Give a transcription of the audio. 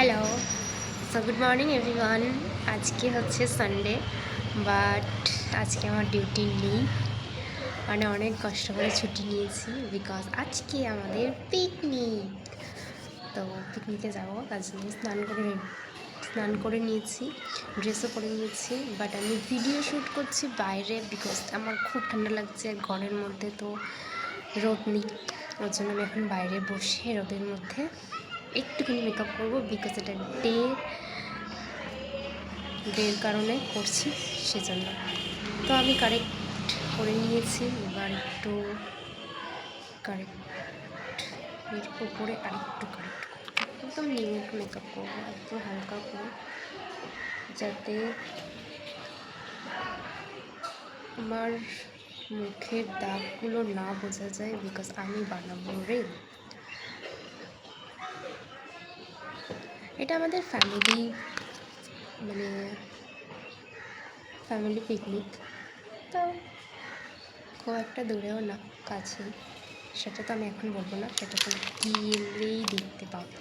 Hello, so good morning everyone. আজকে হচ্ছে Sunday, but আজকে আমার ডিউটি নেই। মানে অনেক কষ্ট করে ছুটি নিয়েছি বিকজ আজকে আমাদের পিকনিক। তো পিকনিকে যাবো, তার জন্য স্নান করে নিয়েছি, ড্রেসও পরে নিয়েছি। বাট আমি ভিডিও শ্যুট করছি বাইরে বিকজ আমার খুব ঠান্ডা লাগছে ঘরের মধ্যে, তো রোদ নেই। ওর জন্য আমি এখন বাইরে বসে রোদের মধ্যে একটুখানি মেকআপ করবো বিকজ এটা ডের কারণে করছি, সেজন্য। তো আমি কারেক্ট করে নিয়েছি, এবার একটু কারেক্ট এর উপরে আরেকটু কারেক্ট একদম নিউড মেকআপ করবো, একদম হালকা করে, যাতে আমার মুখের দাগগুলো না বোঝা যায় বিকজ আমি বানাবো রিল। এটা আমাদের ফ্যামিলি পিকনিক, তো খুব একটা দূরেও না, কাছেই। সেটা তো আমি এখন বলবো না, সেটা তো গেলেই দেখতে পাবো।